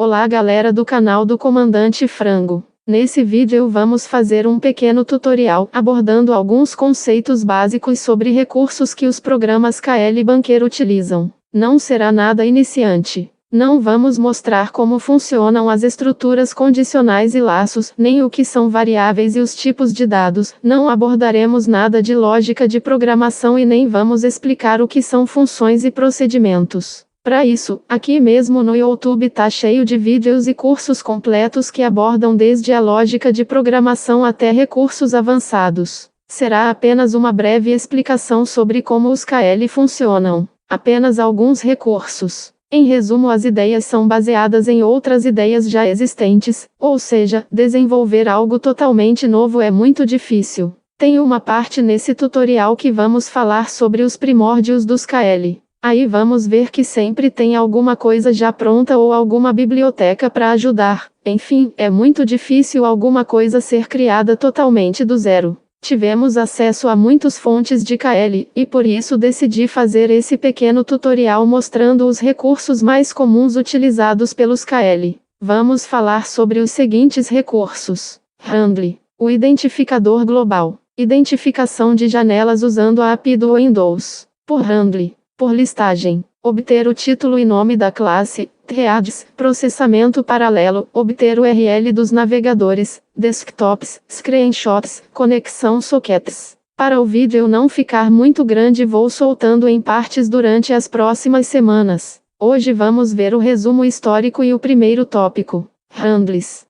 Olá galera do canal do Comandante Frango. Nesse vídeo vamos fazer um pequeno tutorial abordando alguns conceitos básicos sobre recursos que os programas KL Banker utilizam. Não será nada iniciante. Não vamos mostrar como funcionam as estruturas condicionais e laços, nem o que são variáveis e os tipos de dados. Não abordaremos nada de lógica de programação e nem vamos explicar o que são funções e procedimentos. Para isso, aqui mesmo no YouTube tá cheio de vídeos e cursos completos que abordam desde a lógica de programação até recursos avançados. Será apenas uma breve explicação sobre como os KL funcionam. Apenas alguns recursos. Em resumo, as ideias são baseadas em outras ideias já existentes, ou seja, desenvolver algo totalmente novo é muito difícil. Tem uma parte nesse tutorial que vamos falar sobre os primórdios dos KL. Aí vamos ver que sempre tem alguma coisa já pronta ou alguma biblioteca para ajudar. Enfim, é muito difícil alguma coisa ser criada totalmente do zero. Tivemos acesso a muitas fontes de KL, e por isso decidi fazer esse pequeno tutorial mostrando os recursos mais comuns utilizados pelos KL. Vamos falar sobre os seguintes recursos. Handle. O identificador global. Identificação de janelas usando a API do Windows. Por Handle. Por listagem. Obter o título e nome da classe. Threads. Processamento paralelo. Obter o URL dos navegadores, desktops, screenshots, conexão sockets. Para o vídeo não ficar muito grande, vou soltando em partes durante as próximas semanas. Hoje vamos ver o resumo histórico e o primeiro tópico. Handles.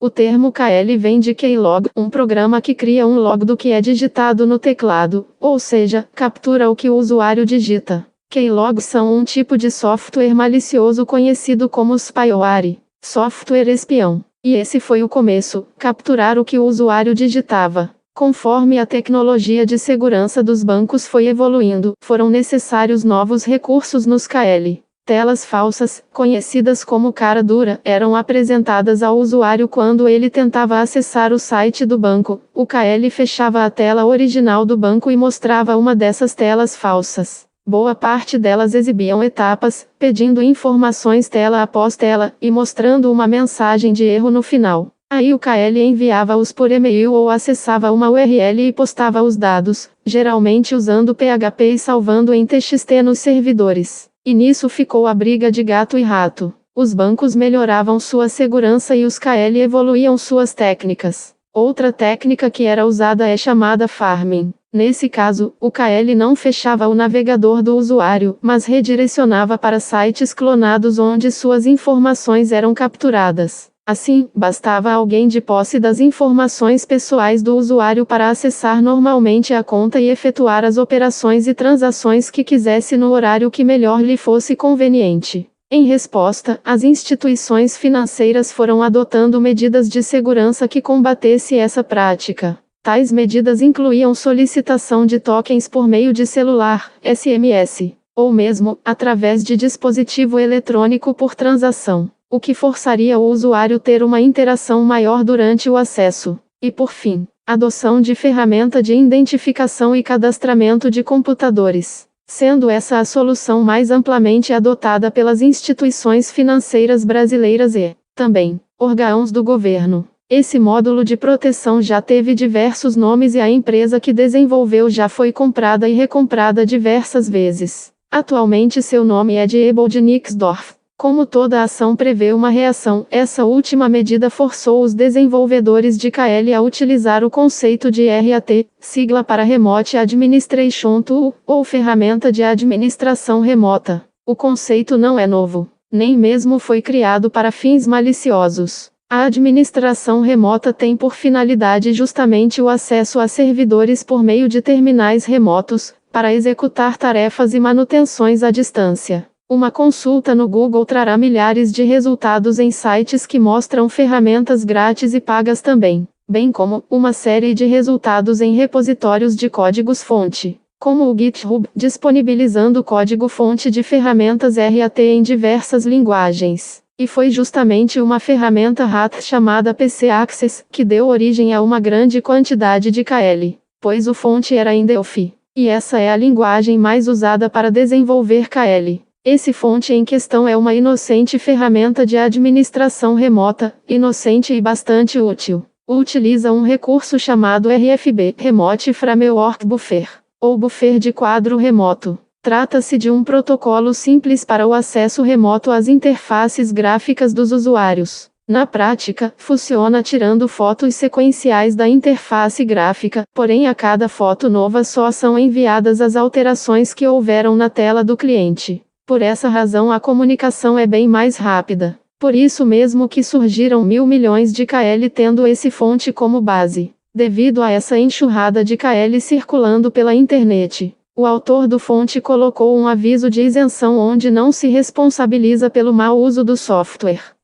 O termo KL vem de keylog, um programa que cria um log do que é digitado no teclado, ou seja, captura o que o usuário digita. Keylogs são um tipo de software malicioso conhecido como spyware, software espião. E esse foi o começo, capturar o que o usuário digitava. Conforme a tecnologia de segurança dos bancos foi evoluindo, foram necessários novos recursos nos KL. Telas falsas, conhecidas como cara dura, eram apresentadas ao usuário quando ele tentava acessar o site do banco. O KL fechava a tela original do banco e mostrava uma dessas telas falsas. Boa parte delas exibiam etapas, pedindo informações tela após tela, e mostrando uma mensagem de erro no final. Aí o KL enviava-os por e-mail ou acessava uma URL e postava os dados, geralmente usando PHP e salvando em TXT nos servidores. E nisso ficou a briga de gato e rato. Os bancos melhoravam sua segurança e os KL evoluíam suas técnicas. Outra técnica que era usada é chamada farming. Nesse caso, o KL não fechava o navegador do usuário, mas redirecionava para sites clonados onde suas informações eram capturadas. Assim, bastava alguém de posse das informações pessoais do usuário para acessar normalmente a conta e efetuar as operações e transações que quisesse no horário que melhor lhe fosse conveniente. Em resposta, as instituições financeiras foram adotando medidas de segurança que combatesse essa prática. Tais medidas incluíam solicitação de tokens por meio de celular, SMS, ou mesmo, através de dispositivo eletrônico por transação, o que forçaria o usuário ter uma interação maior durante o acesso. E por fim, adoção de ferramenta de identificação e cadastramento de computadores, sendo essa a solução mais amplamente adotada pelas instituições financeiras brasileiras e, também, órgãos do governo. Esse módulo de proteção já teve diversos nomes e a empresa que desenvolveu já foi comprada e recomprada diversas vezes. Atualmente seu nome é Diebold Nixdorf. Como toda ação prevê uma reação, essa última medida forçou os desenvolvedores de KL a utilizar o conceito de RAT, sigla para Remote Administration Tool, ou ferramenta de administração remota. O conceito não é novo, nem mesmo foi criado para fins maliciosos. A administração remota tem por finalidade justamente o acesso a servidores por meio de terminais remotos, para executar tarefas e manutenções à distância. Uma consulta no Google trará milhares de resultados em sites que mostram ferramentas grátis e pagas também, bem como uma série de resultados em repositórios de códigos-fonte, como o GitHub, disponibilizando código-fonte de ferramentas RAT em diversas linguagens. E foi justamente uma ferramenta RAT chamada PC Access que deu origem a uma grande quantidade de KL, pois o fonte era em Delphi, e essa é a linguagem mais usada para desenvolver KL. Esse fonte em questão é uma inocente ferramenta de administração remota, inocente e bastante útil. Utiliza um recurso chamado RFB, Remote Framework Buffer, ou buffer de quadro remoto. Trata-se de um protocolo simples para o acesso remoto às interfaces gráficas dos usuários. Na prática, funciona tirando fotos sequenciais da interface gráfica, porém a cada foto nova só são enviadas as alterações que houveram na tela do cliente. Por essa razão a comunicação é bem mais rápida. Por isso mesmo que surgiram 1.000 milhões de KL tendo esse fonte como base. Devido a essa enxurrada de KL circulando pela internet, o autor do fonte colocou um aviso de isenção onde não se responsabiliza pelo mau uso do software.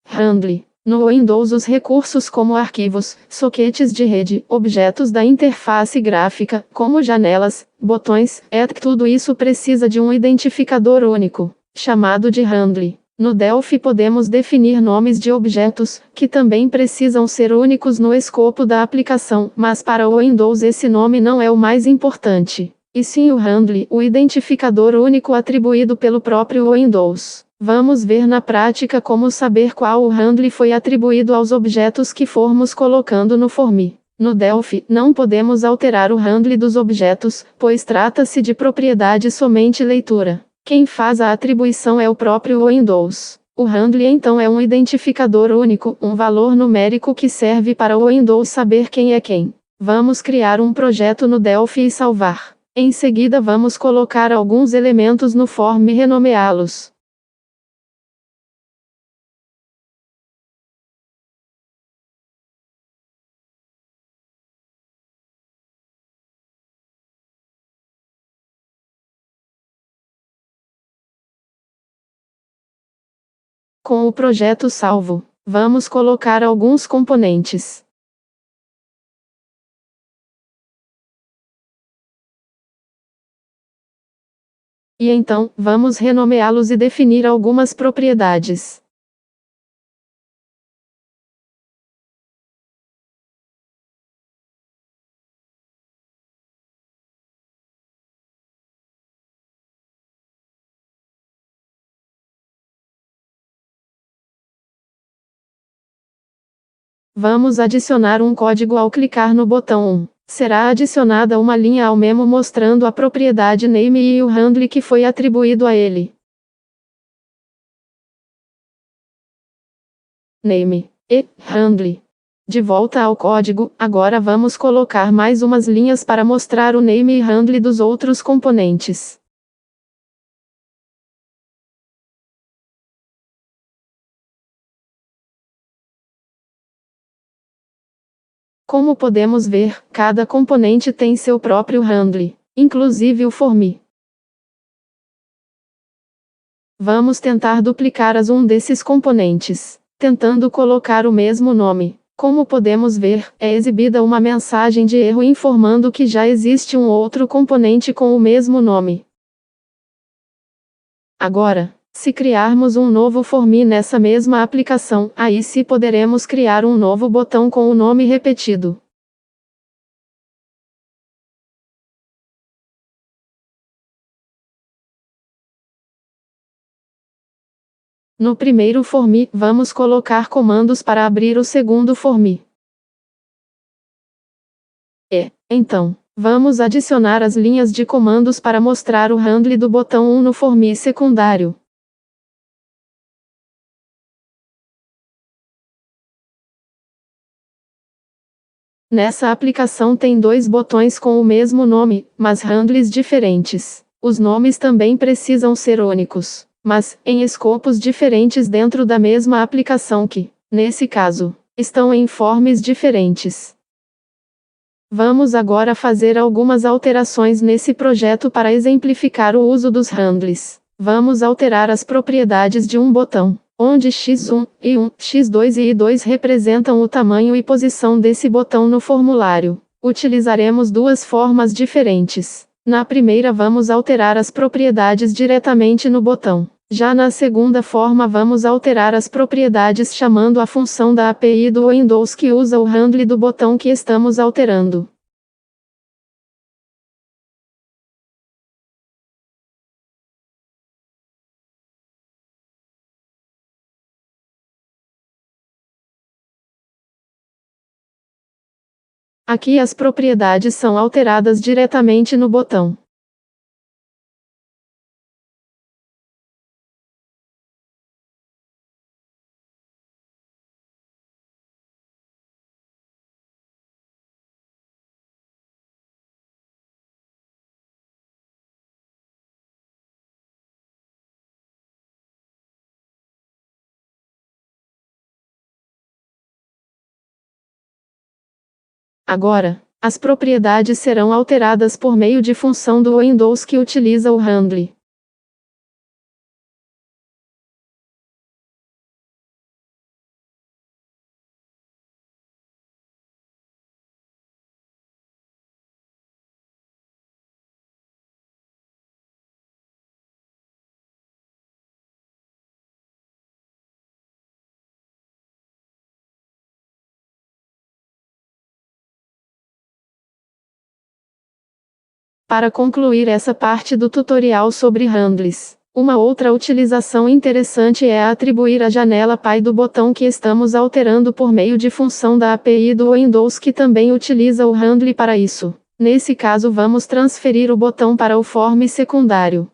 Handle. No Windows os recursos como arquivos, soquetes de rede, objetos da interface gráfica, como janelas, botões, etc. Tudo isso precisa de um identificador único, chamado de handle. No Delphi podemos definir nomes de objetos, que também precisam ser únicos no escopo da aplicação, mas para o Windows esse nome não é o mais importante, e sim o handle, o identificador único atribuído pelo próprio Windows. Vamos ver na prática como saber qual o handle foi atribuído aos objetos que formos colocando no form. No Delphi, não podemos alterar o handle dos objetos, pois trata-se de propriedade somente leitura. Quem faz a atribuição é o próprio Windows. O handle então é um identificador único, um valor numérico que serve para o Windows saber quem é quem. Vamos criar um projeto no Delphi e salvar. Em seguida vamos colocar alguns elementos no form e renomeá-los. Com o projeto salvo, vamos colocar alguns componentes. E então, vamos renomeá-los e definir algumas propriedades. Vamos adicionar um código ao clicar no botão 1. Será adicionada uma linha ao memo mostrando a propriedade name e o handle que foi atribuído a ele. Name e handle. De volta ao código, agora vamos colocar mais umas linhas para mostrar o name e handle dos outros componentes. Como podemos ver, cada componente tem seu próprio handle, inclusive o form. Vamos tentar duplicar um desses componentes, tentando colocar o mesmo nome. Como podemos ver, é exibida uma mensagem de erro informando que já existe um outro componente com o mesmo nome. Agora, se criarmos um novo form nessa mesma aplicação, aí sim poderemos criar um novo botão com o nome repetido. No primeiro form, vamos colocar comandos para abrir o segundo form. Então, vamos adicionar as linhas de comandos para mostrar o handle do botão 1 no form secundário. Nessa aplicação tem dois botões com o mesmo nome, mas handles diferentes. Os nomes também precisam ser únicos, mas em escopos diferentes dentro da mesma aplicação que, nesse caso, estão em forms diferentes. Vamos agora fazer algumas alterações nesse projeto para exemplificar o uso dos handles. Vamos alterar as propriedades de um botão, onde x1, i1, x2 e i2 representam o tamanho e posição desse botão no formulário. Utilizaremos duas formas diferentes. Na primeira vamos alterar as propriedades diretamente no botão. Já na segunda forma vamos alterar as propriedades chamando a função da API do Windows que usa o handle do botão que estamos alterando. Aqui as propriedades são alteradas diretamente no botão. Agora, as propriedades serão alteradas por meio de função do Windows que utiliza o handle. Para concluir essa parte do tutorial sobre handles, uma outra utilização interessante é atribuir a janela pai do botão que estamos alterando por meio de função da API do Windows que também utiliza o handle para isso. Nesse caso vamos transferir o botão para o form secundário.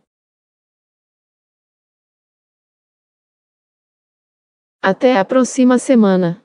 Até a próxima semana.